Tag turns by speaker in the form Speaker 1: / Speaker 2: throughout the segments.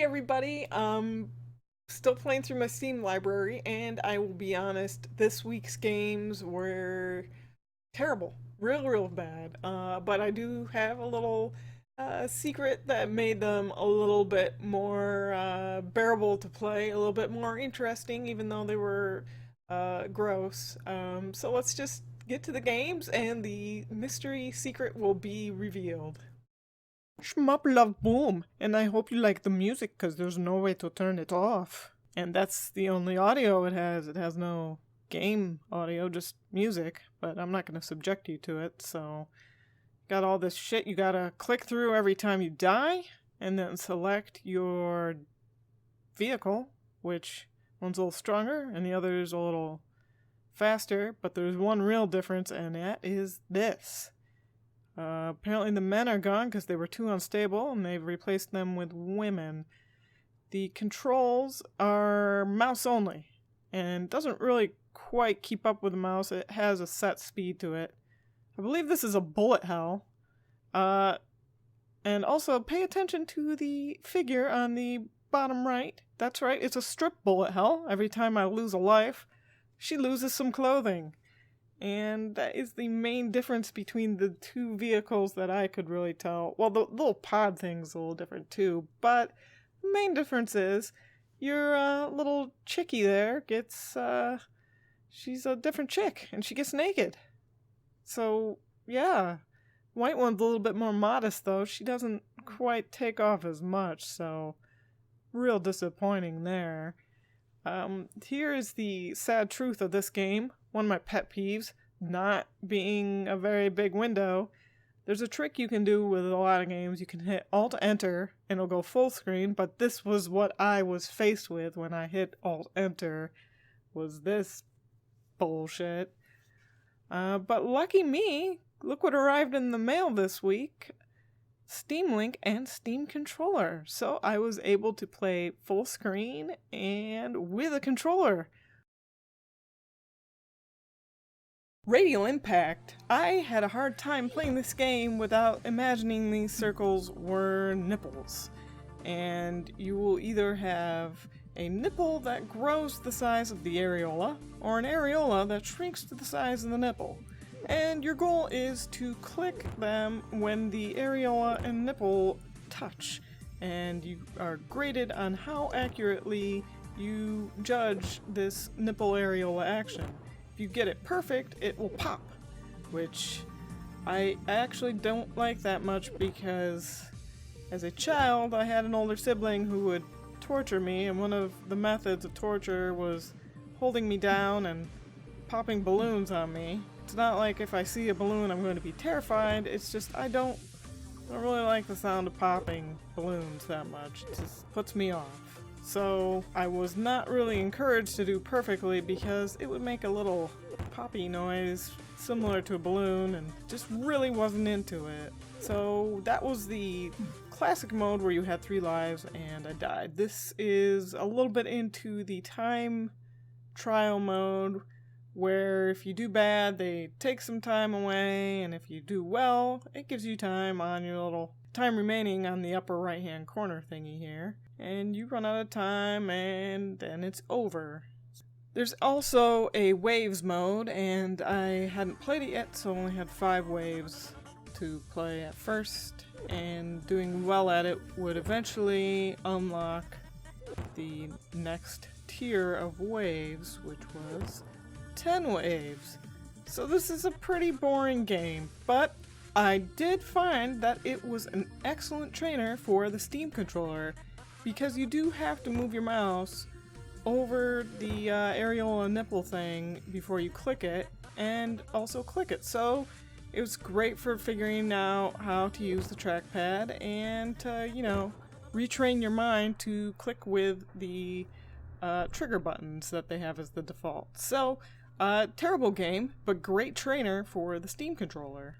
Speaker 1: everybody. Still playing through my Steam library, and I will be honest, this week's games were terrible. Real bad. But I do have a little secret that made them a little bit more bearable to play, a little bit more interesting, even though they were gross. So let's just get to the games, and the mystery secret will be revealed. Shmup love boom, and I hope you like the music because there's no way to turn it off. And that's the only audio it has. It has no game audio, just music, but I'm not going to subject you to it, so got all this shit you gotta click through every time you die, and then select your vehicle, which one's a little stronger and the other's a little faster, but there's one real difference, and that is this. Apparently the men are gone because they were too unstable, and they've replaced them with women. The controls are mouse only, and doesn't really quite keep up with the mouse. It has a set speed to it. I believe this is a bullet hell. And also pay attention to the figure on the bottom right. That's right, it's a strip bullet hell. Every time I lose a life, she loses some clothing. And that is the main difference between the two vehicles that I could really tell. Well, the little pod thing's a little different too, but the main difference is your little chickie there gets, she's a different chick, and she gets naked. So, yeah. White one's a little bit more modest, though. She doesn't quite take off as much, so real disappointing there. Here is the sad truth of this game. One of my pet peeves, not being a very big window. There's a trick you can do with a lot of games. You can hit Alt-Enter, and it'll go full screen, but this was what I was faced with when I hit Alt-Enter, was this bullshit. But lucky me, look what arrived in the mail this week. Steam Link and Steam Controller. So I was able to play full screen and with a controller. Radial Impact. I had a hard time playing this game without imagining these circles were nipples. And you will either have a nipple that grows to the size of the areola, or an areola that shrinks to the size of the nipple. And your goal is to click them when the areola and nipple touch, and you are graded on how accurately you judge this nipple areola action. If you get it perfect, it will pop, which I actually don't like that much because as a child I had an older sibling who would torture me, and one of the methods of torture was holding me down and popping balloons on me. It's not like if I see a balloon I'm going to be terrified, it's just I don't really like the sound of popping balloons that much. It just puts me off. So I was not really encouraged to do perfectly because it would make a little poppy noise similar to a balloon, and just really wasn't into it. So that was the classic mode where you had 3 lives and I died. This is a little bit into the time trial mode, where if you do bad, they take some time away, and if you do well, it gives you time on your little time remaining on the upper right hand corner thingy here. And you run out of time, and then it's over. There's also a waves mode, and I hadn't played it yet, so I only had 5 waves to play at first, and doing well at it would eventually unlock the next tier of waves, which was 10 waves. So this is a pretty boring game, but I did find that it was an excellent trainer for the Steam controller, because you do have to move your mouse over the areola nipple thing before you click it, and also click it. So it was great for figuring out how to use the trackpad and to, retrain your mind to click with the trigger buttons that they have as the default. So terrible game, but great trainer for the Steam controller.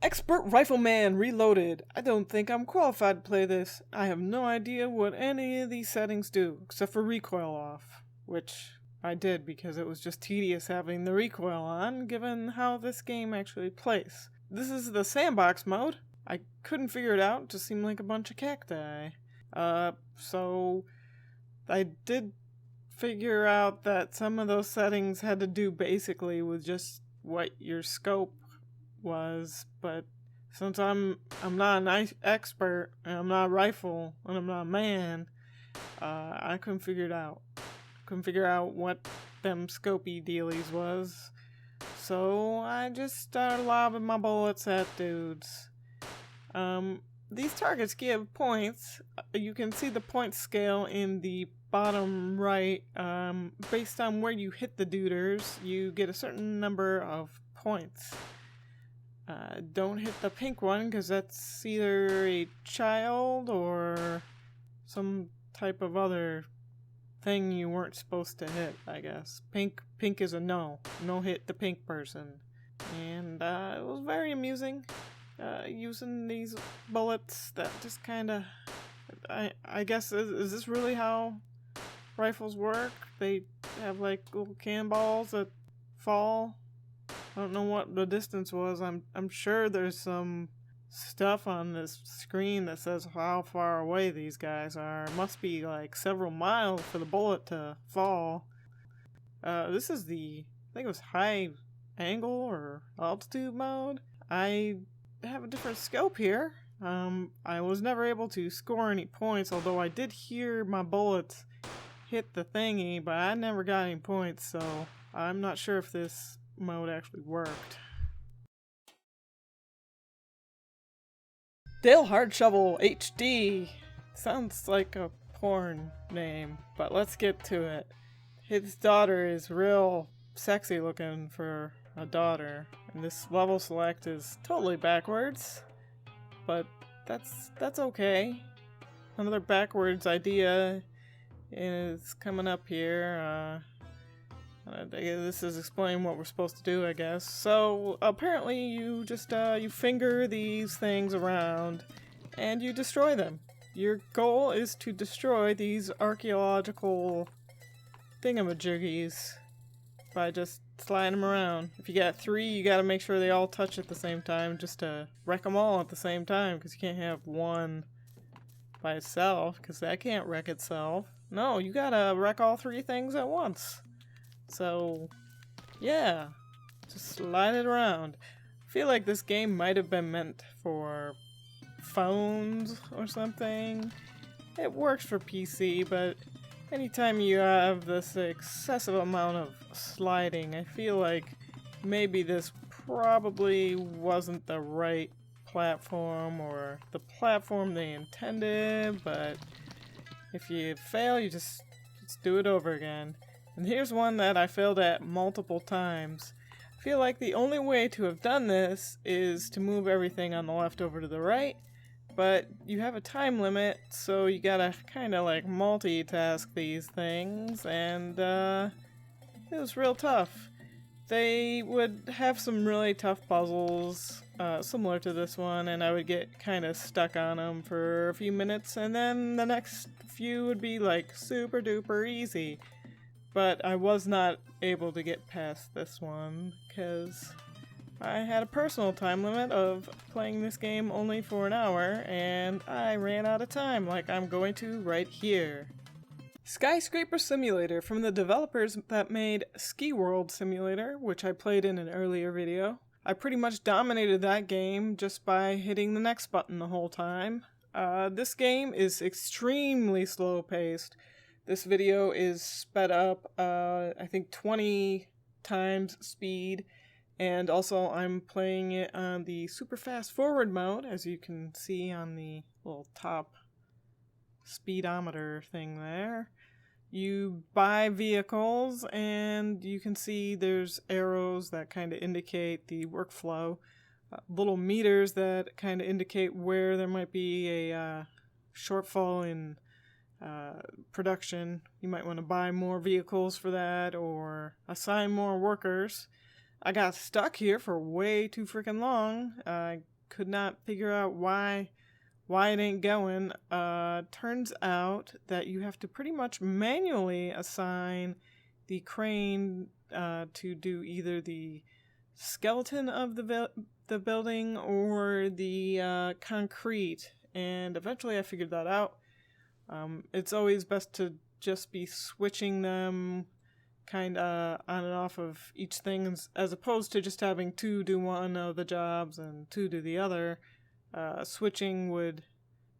Speaker 1: Expert Rifleman Reloaded. I don't think I'm qualified to play this. I have no idea what any of these settings do, except for recoil off, which I did because it was just tedious having the recoil on, given how this game actually plays. This is the sandbox mode. I couldn't figure it out, it just seemed like a bunch of cacti. So I did figure out that some of those settings had to do basically with just what your scope was, but since I'm not an expert and I'm not a rifle and I'm not a man, I couldn't figure it out. Couldn't figure out what them scopey dealies was. So I just started lobbing my bullets at dudes. These targets give points. You can see the point scale in the bottom right. Based on where you hit the duders, you get a certain number of points. Don't hit the pink one because that's either a child or some type of other thing you weren't supposed to hit, I guess. Pink is a no. No hit the pink person. And it was very amusing using these bullets that just kind of... I guess, is this really how rifles work? They have like little cannonballs that fall? I don't know what the distance was. I'm sure there's some stuff on this screen that says how far away these guys are. It must be like several miles for the bullet to fall. This is I think it was high angle or altitude mode. I have a different scope here. I was never able to score any points, although I did hear my bullets hit the thingy, but I never got any points, so I'm not sure if this mode actually worked. Dale Hardshovel HD sounds like a porn name, but let's get to it. His daughter is real sexy looking for a daughter, and this level select is totally backwards, but that's okay. Another backwards idea is coming up here. This is explaining what we're supposed to do, I guess. So apparently you just you finger these things around and you destroy them. Your goal is to destroy these archaeological thingamajiggies by just sliding them around. If you got 3, you gotta make sure they all touch at the same time just to wreck them all at the same time, because you can't have one by itself, because that can't wreck itself. No, you gotta wreck all 3 things at once. So, yeah, just slide it around. I feel like this game might have been meant for phones or something. It works for PC, but anytime you have this excessive amount of sliding, I feel like maybe this probably wasn't the right platform or the platform they intended, but if you fail, you just do it over again. And here's one that I failed at multiple times. I feel like the only way to have done this is to move everything on the left over to the right, but you have a time limit, so you gotta kinda like multitask these things, and it was real tough. They would have some really tough puzzles, similar to this one, and I would get kinda stuck on them for a few minutes, and then the next few would be like super duper easy. But I was not able to get past this one because I had a personal time limit of playing this game only for an hour, and I ran out of time like I'm going to right here. Skyscraper Simulator, from the developers that made Ski World Simulator, which I played in an earlier video. I pretty much dominated that game just by hitting the next button the whole time. This game is extremely slow paced. This video is sped up, I think 20 times speed, and also I'm playing it on the super fast forward mode, as you can see on the little top speedometer thing there. You buy vehicles, and you can see there's arrows that kind of indicate the workflow, little meters that kind of indicate where there might be a shortfall in production. You might want to buy more vehicles for that or assign more workers. I got stuck here for way too freaking long. I could not figure out why it ain't going. Turns out that you have to pretty much manually assign the crane to do either the skeleton of the building or the concrete, and eventually I figured that out. It's always best to just be switching them kind of on and off of each thing, as opposed to just having two do one of the jobs and two do the other. Switching would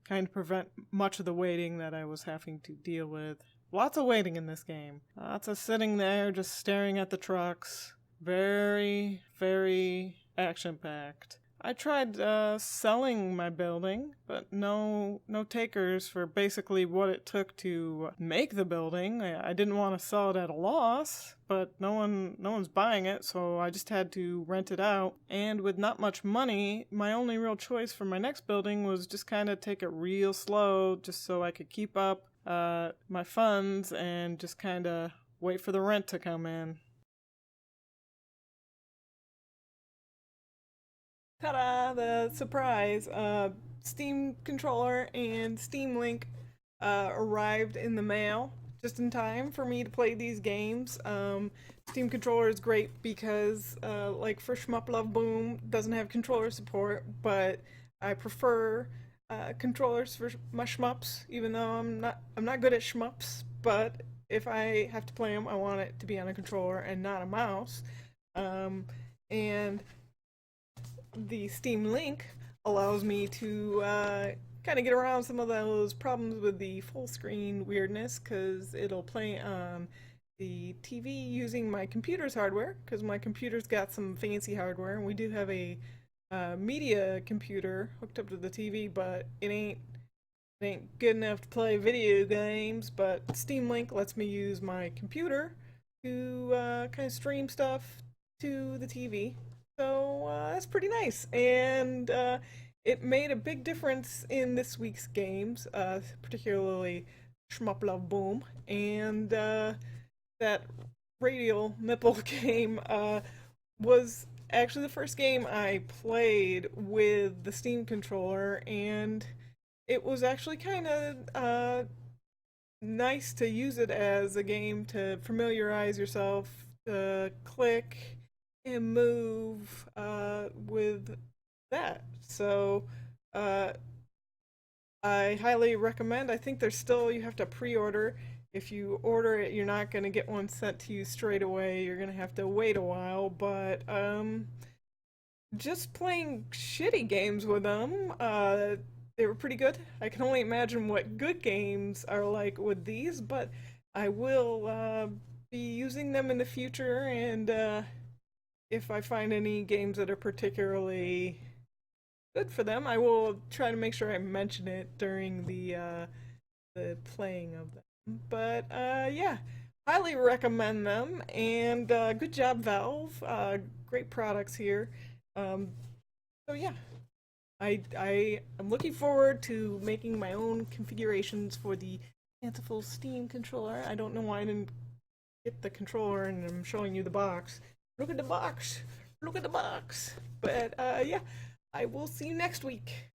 Speaker 1: kind of prevent much of the waiting that I was having to deal with. Lots of waiting in this game. Lots of sitting there just staring at the trucks. Very, very action-packed. I tried selling my building, but no takers for basically what it took to make the building. I didn't want to sell it at a loss, but no one's buying it, so I just had to rent it out. And with not much money, my only real choice for my next building was just kind of take it real slow, just so I could keep up my funds and just kind of wait for the rent to come in. Ta-da! The surprise! Steam controller and Steam Link arrived in the mail just in time for me to play these games. Steam controller is great because, like for Shmup Love Boom, doesn't have controller support, but I prefer controllers for my shmups, even though I'm not good at shmups. But if I have to play them, I want it to be on a controller and not a mouse. And the Steam Link allows me to kind of get around some of those problems with the full screen weirdness, because it'll play on the TV using my computer's hardware, because my computer's got some fancy hardware, and we do have a media computer hooked up to the TV, but it ain't good enough to play video games. But Steam Link lets me use my computer to kind of stream stuff to the TV. So that's pretty nice, and it made a big difference in this week's games, particularly Shmup Love Boom, and that radial nipple game was actually the first game I played with the Steam controller, and it was actually kind of nice to use it as a game to familiarize yourself, to click and move with that. So I highly recommend. I think there's still, you have to pre-order. If you order it, you're not going to get one sent to you straight away. You're going to have to wait a while, but just playing shitty games with them, they were pretty good. I can only imagine what good games are like with these, but I will be using them in the future, and if I find any games that are particularly good for them, I will try to make sure I mention it during the playing of them. But yeah, highly recommend them, and good job, Valve. Great products here. So yeah, I am looking forward to making my own configurations for the fanciful Steam controller. I don't know why I didn't get the controller, and I'm showing you the box. Look at the box. Look at the box. But yeah, I will see you next week.